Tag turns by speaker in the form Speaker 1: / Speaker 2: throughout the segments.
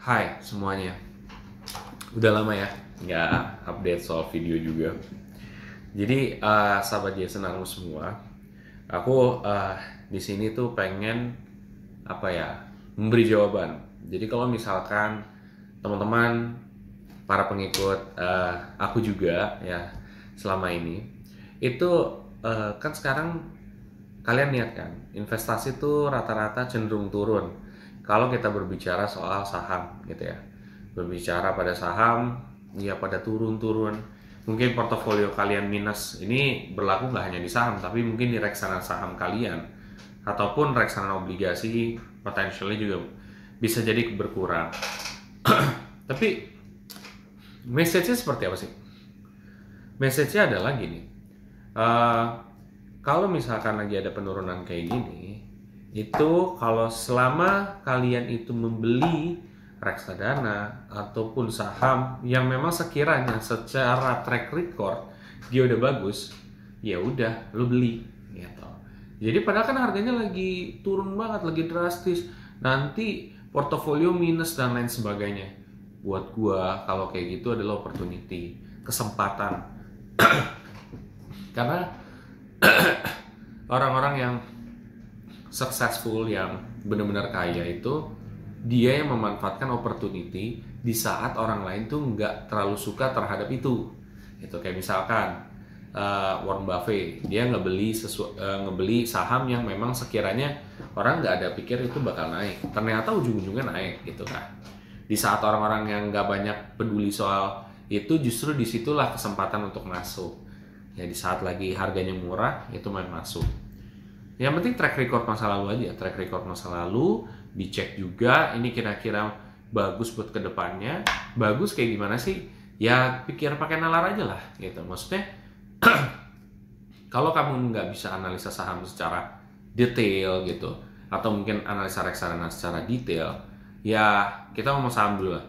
Speaker 1: Hai semuanya, udah lama ya nggak update soal video juga. Jadi sahabat Jason aku semua, aku di sini tuh pengen apa ya memberi jawaban. Jadi kalau misalkan teman-teman para pengikut aku juga ya selama ini itu kan sekarang kalian lihat kan investasi tuh rata-rata cenderung turun kalau kita berbicara soal saham gitu ya. Berbicara pada saham ya pada turun-turun, mungkin portofolio kalian minus. Ini berlaku nggak hanya di saham tapi mungkin di reksadana saham kalian ataupun reksadana obligasi potentialnya juga bisa jadi berkurang. Tapi message-nya seperti apa sih? Message-nya adalah gini, kalau misalkan lagi ada penurunan kayak gini, itu kalau selama kalian itu membeli reksadana ataupun saham yang memang sekiranya secara track record dia udah bagus, ya udah lo beli gitu. Jadi padahal kan harganya lagi turun banget, lagi drastis, nanti portofolio minus dan lain sebagainya. Buat gua kalau kayak gitu adalah opportunity, kesempatan. Karena orang-orang yang successful, yang benar-benar kaya itu dia yang memanfaatkan opportunity di saat orang lain tuh nggak terlalu suka terhadap itu. Itu kayak misalkan Warren Buffett, dia ngebeli saham yang memang sekiranya orang nggak ada pikir itu bakal naik, ternyata ujung-ujungnya naik gitu kan. Di saat orang-orang yang nggak banyak peduli soal itu, justru disitulah kesempatan untuk masuk. Ya di saat lagi harganya murah itu main masuk. Yang penting track record masa lalu aja, track record masa lalu dicek juga, ini kira-kira bagus buat kedepannya. Bagus kayak gimana sih? Ya pikir pakai nalar aja lah gitu. Maksudnya kalau kamu nggak bisa analisa saham secara detail gitu, atau mungkin analisa reksadana secara detail, ya kita ngomong saham dulu lah.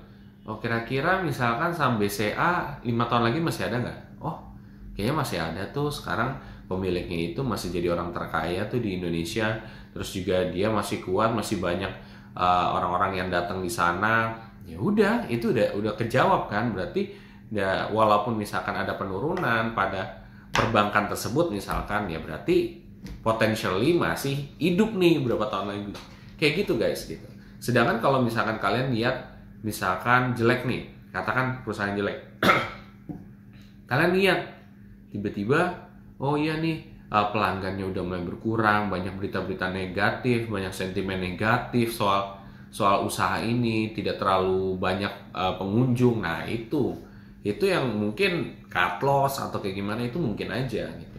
Speaker 1: Oh kira-kira misalkan saham BCA 5 tahun lagi masih ada nggak? Oh kayaknya masih ada tuh, sekarang pemiliknya itu masih jadi orang terkaya tuh di Indonesia, terus juga dia masih kuat, masih banyak orang-orang yang datang di sana. Ya udah, itu udah kejawab kan. Berarti ya, walaupun misalkan ada penurunan pada perbankan tersebut misalkan, ya berarti potentially masih hidup nih berapa tahun lagi. Kayak gitu guys gitu. Sedangkan kalau misalkan kalian lihat misalkan jelek nih, katakan perusahaan jelek, kalian lihat tiba-tiba oh iya nih pelanggannya udah mulai berkurang, banyak berita-berita negatif, banyak sentimen negatif soal usaha ini, tidak terlalu banyak pengunjung. Nah itu yang mungkin cut loss atau kayak gimana, itu mungkin aja gitu.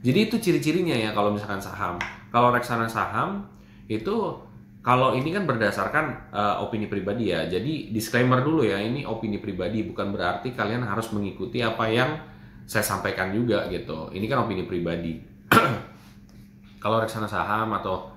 Speaker 1: Jadi itu ciri-cirinya ya kalau misalkan saham. Kalau reksadana saham itu, kalau ini kan berdasarkan opini pribadi ya. Jadi disclaimer dulu ya, ini opini pribadi, bukan berarti kalian harus mengikuti apa yang saya sampaikan juga gitu. Ini kan opini pribadi. Kalau reksadana saham atau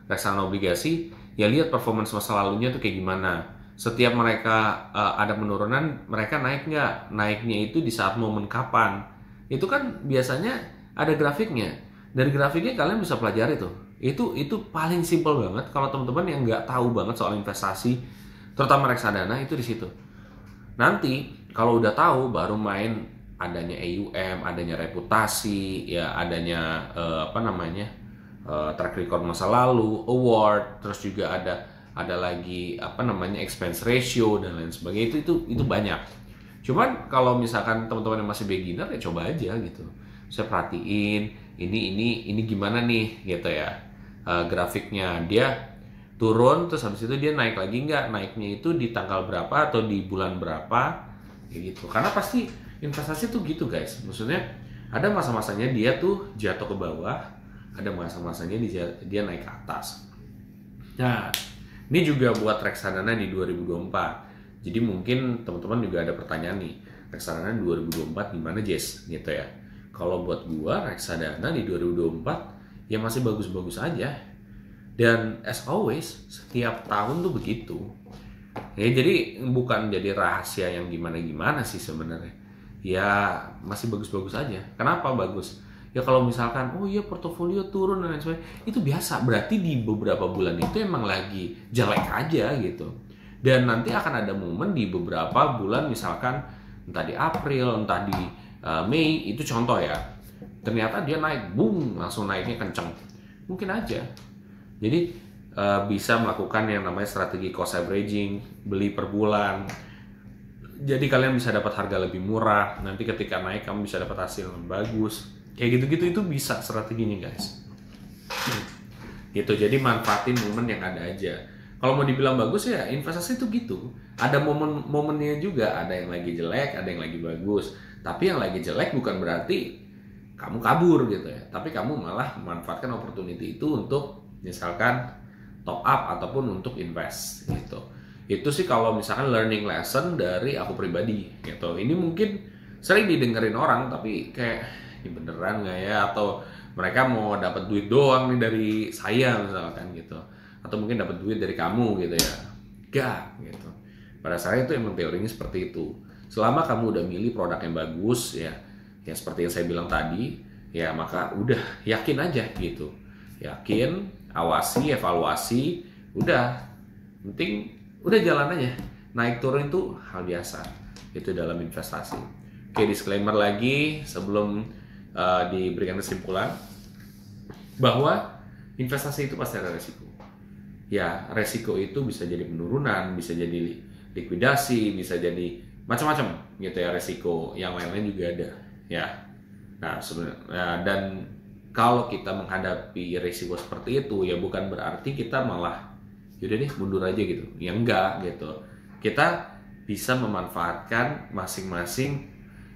Speaker 1: reksadana obligasi, ya lihat performance masa lalunya tuh kayak gimana. Setiap mereka ada penurunan, mereka naik nggak? Naiknya itu di saat momen kapan? Itu kan biasanya ada grafiknya. Dari grafiknya kalian bisa pelajari tuh. Itu paling simple banget kalau teman-teman yang nggak tahu banget soal investasi, terutama reksadana, itu di situ. Nanti kalau udah tahu baru main adanya AUM, adanya reputasi, ya adanya track record masa lalu, award, terus juga ada lagi expense ratio dan lain sebagainya. Itu banyak. Cuman kalau misalkan teman-teman yang masih beginner ya coba aja gitu. Saya perhatiin ini gimana nih gitu ya. Grafiknya dia turun terus habis itu dia naik lagi nggak? Naiknya itu di tanggal berapa atau di bulan berapa gitu. Karena pasti investasi tuh gitu guys. Maksudnya ada masa-masanya dia tuh jatuh ke bawah, ada masa-masanya dia naik ke atas. Nah, ini juga buat reksadana di 2024. Jadi mungkin teman-teman juga ada pertanyaan nih, reksadana 2024 gimana Jess gitu ya. Kalau buat gua reksadana di 2024 ya masih bagus-bagus aja. Dan as always setiap tahun tuh begitu. Ya jadi bukan jadi rahasia yang gimana-gimana sih sebenarnya. Ya masih bagus-bagus aja. Kenapa bagus? Ya kalau misalkan oh iya portofolio turun dan lain sebagainya, itu biasa. Berarti di beberapa bulan itu emang lagi jelek aja gitu. Dan nanti akan ada momen di beberapa bulan, misalkan entah di April, entah di Mei, itu contoh ya. Ternyata dia naik, boom, langsung naiknya kenceng. Mungkin aja. Jadi bisa melakukan yang namanya strategi cost averaging, beli per bulan. Jadi kalian bisa dapat harga lebih murah. Nanti ketika naik kamu bisa dapat hasil yang bagus. Kayak gitu-gitu itu bisa strateginya guys. Gitu. Jadi manfaatin momen yang ada aja. Kalau mau dibilang bagus ya investasi itu gitu. Ada momen-momennya juga. Ada yang lagi jelek, ada yang lagi bagus. Tapi yang lagi jelek bukan berarti kamu kabur gitu ya. Tapi kamu malah memanfaatkan opportunity itu untuk misalkan top up ataupun untuk invest gitu. Itu sih kalau misalkan learning lesson dari aku pribadi gitu. Ini mungkin sering didengerin orang tapi kayak ini beneran nggak ya, atau mereka mau dapat duit doang nih dari saya misalkan gitu, atau mungkin dapat duit dari kamu gitu ya. Gak gitu. Pada saya itu emang teorinya seperti itu. Selama kamu udah milih produk yang bagus ya, ya seperti yang saya bilang tadi, ya maka udah yakin aja gitu. Yakin, awasi, evaluasi, udah. Penting udah jalan aja. Naik turun itu hal biasa. Itu dalam investasi. Oke, disclaimer lagi sebelum diberikan kesimpulan bahwa investasi itu pasti ada resiko. Ya, resiko itu bisa jadi penurunan, bisa jadi likuidasi, bisa jadi macam-macam gitu ya, resiko yang lain-lain juga ada ya. Nah, sebenarnya dan kalau kita menghadapi resiko seperti itu ya bukan berarti kita malah yaudah deh mundur aja gitu. Ya enggak gitu. Kita bisa memanfaatkan masing-masing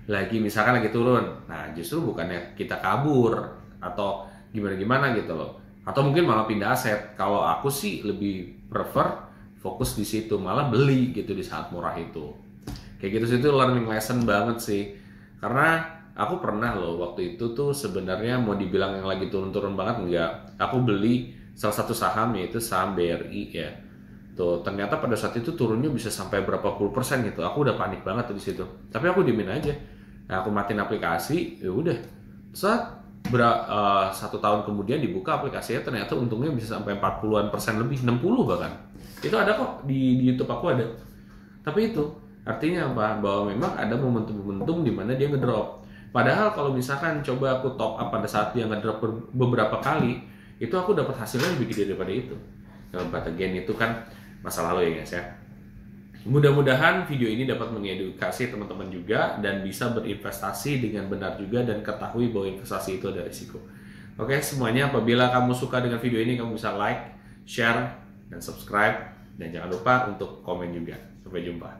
Speaker 1: lagi misalkan lagi turun. Nah, justru bukannya kita kabur atau gimana-gimana gitu loh. Atau mungkin malah pindah aset. Kalau aku sih lebih prefer fokus di situ, malah beli gitu di saat murah itu. Kayak gitu sih, itu learning lesson banget sih. Karena aku pernah loh waktu itu tuh sebenarnya mau dibilang yang lagi turun-turun banget enggak. Aku beli salah satu saham yaitu saham BRI ya. Tuh, ternyata pada saat itu turunnya bisa sampai berapa puluh persen gitu. Aku udah panik banget tuh di situ. Tapi aku diemin aja. Nah, aku matiin aplikasi, ya udah. Saat 1 tahun kemudian dibuka aplikasinya, ternyata untungnya bisa sampai 40% lebih, 60 bahkan. Itu ada kok di YouTube aku ada. Tapi itu artinya apa? Bahwa memang ada momentum-momentum di mana dia ngedrop. Padahal kalau misalkan coba aku top up pada saat dia ngedrop beberapa kali, itu aku dapat hasilnya lebih gede daripada itu. Dalam kata gen itu kan masa lalu ya guys ya. Mudah-mudahan video ini dapat mengedukasi teman-teman juga dan bisa berinvestasi dengan benar juga dan ketahui bahwa investasi itu ada risiko. Oke, semuanya apabila kamu suka dengan video ini kamu bisa like, share, dan subscribe, dan jangan lupa untuk komen juga. Sampai jumpa.